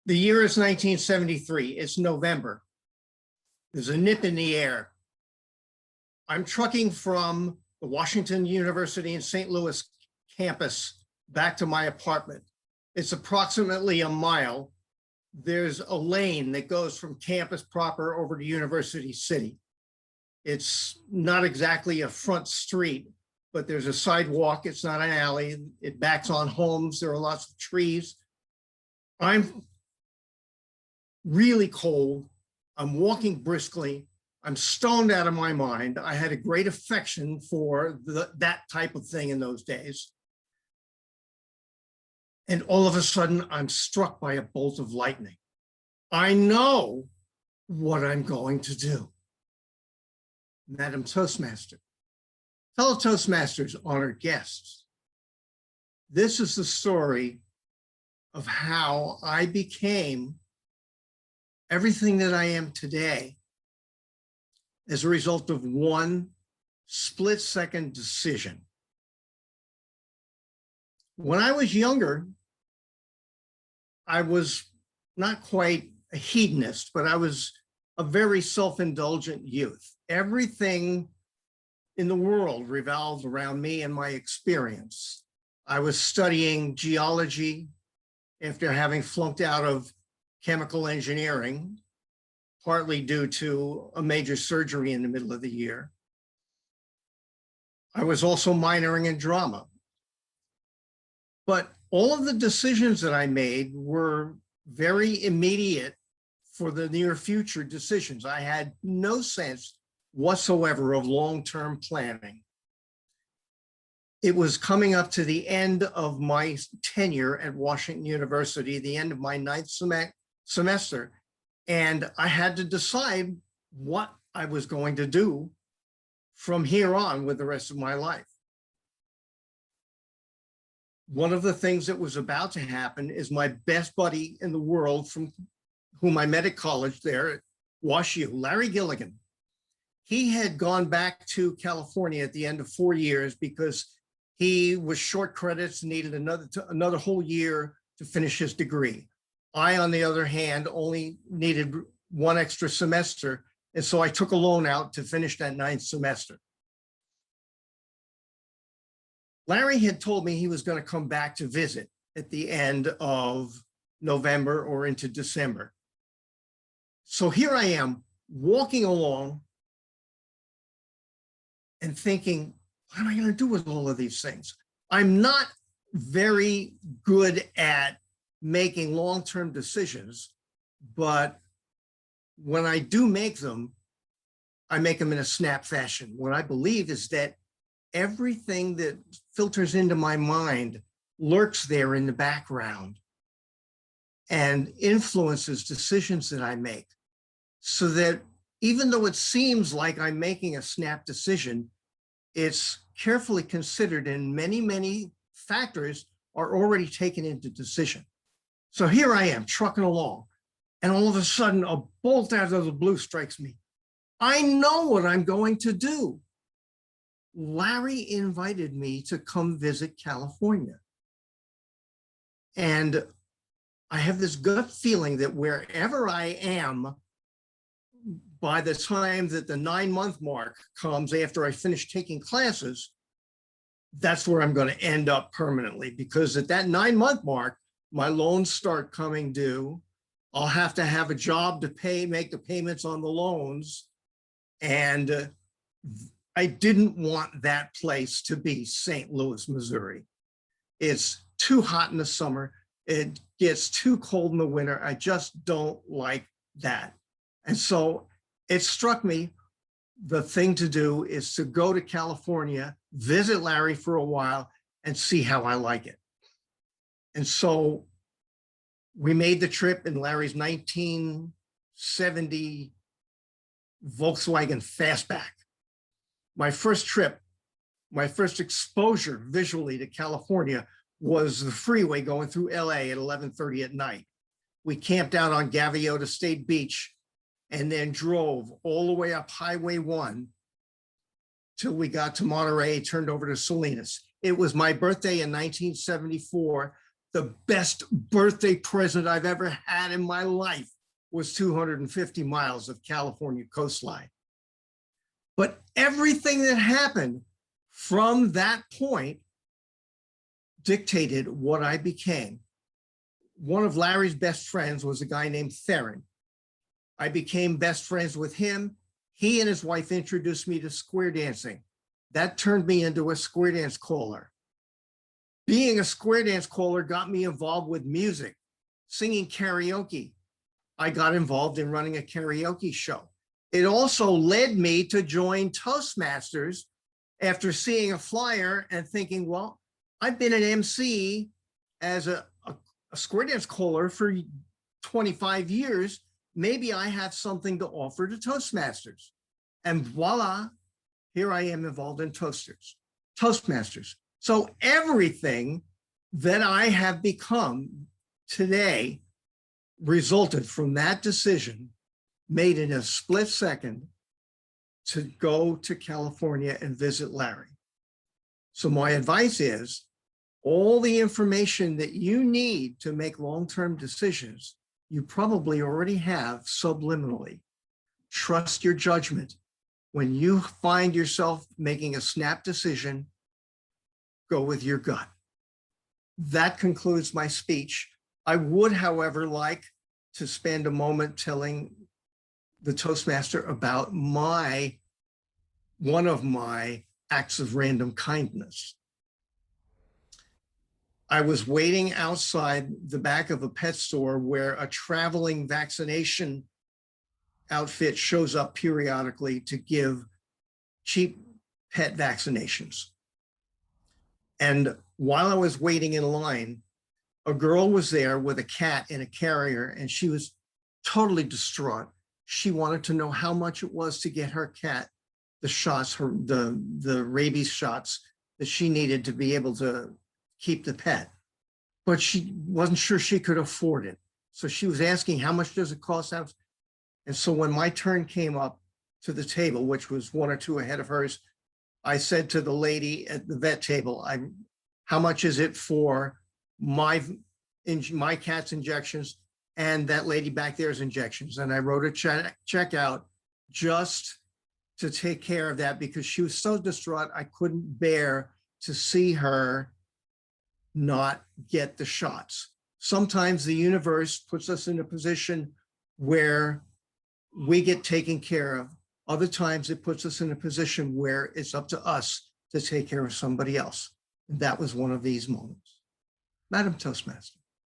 The year is 1973. It's November. There's a nip in the air. I'm trucking from the Washington University in St. Louis campus back to my apartment. It's approximately a mile. There's a lane that goes from campus proper over to University City. It's not exactly a front street, but there's a sidewalk. It's not an alley. It backs on homes. There are lots of trees. I'm really cold. I'm walking briskly. I'm stoned out of my mind. I had a great affection for that type of thing in those days. And all of a sudden, I'm struck by a bolt of lightning. I know what I'm going to do. Madam Toastmaster, fellow Toastmasters, honored guests, this is the story of how I became everything that I am today as a result of one split-second decision. When I was younger, I was not quite a hedonist, but I was a very self-indulgent youth. Everything in the world revolved around me and my experience. I was studying geology after having flunked out of chemical engineering, partly due to a major surgery in the middle of the year. I was also minoring in drama. But all of the decisions that I made were very immediate for the near future decisions. I had no sense whatsoever of long-term planning. It was coming up to the end of my tenure at Washington University, the end of my ninth semester, and I had to decide what I was going to do from here on with the rest of my life. One of the things that was about to happen is my best buddy in the world, from whom I met at college there at WashU, Larry Gilligan. He had gone back to California at the end of 4 years because he was short credits, needed another whole year to finish his degree. I, on the other hand, only needed one extra semester, and so I took a loan out to finish that ninth semester. Larry had told me he was going to come back to visit at the end of November or into December. So here I am walking along and thinking, what am I going to do with all of these things? I'm not very good at making long-term decisions, but when I do make them, I make them in a snap fashion. What I believe is that everything that filters into my mind lurks there in the background and influences decisions that I make, so that even though it seems like I'm making a snap decision, it's carefully considered and many, many factors are already taken into decision. So here I am trucking along, and all of a sudden a bolt out of the blue strikes me. I know what I'm going to do. Larry invited me to come visit California. And I have this gut feeling that wherever I am, by the time that the 9-month mark comes after I finish taking classes, that's where I'm going to end up permanently, because at that 9-month mark, my loans start coming due. I'll have to have a job to make the payments on the loans. And I didn't want that place to be St. Louis, Missouri. It's too hot in the summer. It gets too cold in the winter. I just don't like that. And so it struck me, the thing to do is to go to California, visit Larry for a while, and see how I like it. And so we made the trip in Larry's 1970 Volkswagen Fastback. My first trip, my first exposure visually to California was the freeway going through LA at 11:30 at night. We camped out on Gaviota State Beach and then drove all the way up Highway 1 till we got to Monterey, turned over to Salinas. It was my birthday in 1974. the best birthday present I've ever had in my life was 250 miles of California coastline. But everything that happened from that point dictated what I became. One of Larry's best friends was a guy named Theron. I became best friends with him. He and his wife introduced me to square dancing. That turned me into a square dance caller. Being a square dance caller got me involved with music, singing karaoke. I got involved in running a karaoke show. It also led me to join Toastmasters after seeing a flyer and thinking, well, I've been an MC as a square dance caller for 25 years. Maybe I have something to offer to Toastmasters. And voila, here I am involved in Toastmasters. So everything that I have become today resulted from that decision made in a split second to go to California and visit Larry. So my advice is, all the information that you need to make long-term decisions, you probably already have subliminally. Trust your judgment. When you find yourself making a snap decision, go with your gut. That concludes my speech. I would, however, like to spend a moment telling the Toastmaster about one of my acts of random kindness. I was waiting outside the back of a pet store where a traveling vaccination outfit shows up periodically to give cheap pet vaccinations. And while I was waiting in line, a girl was there with a cat in a carrier, and she was totally distraught. She wanted to know how much it was to get her cat the shots, the rabies shots that she needed to be able to keep the pet. But she wasn't sure she could afford it. So she was asking, how much does it cost? And so when my turn came up to the table, which was one or two ahead of hers, I said to the lady at the vet table, how much is it for my cat's injections and that lady back there's injections? And I wrote a check out just to take care of that, because she was so distraught. I couldn't bear to see her not get the shots. Sometimes the universe puts us in a position where we get taken care of. Other times it puts us in a position where it's up to us to take care of somebody else. And that was one of these moments. Madam Toastmaster.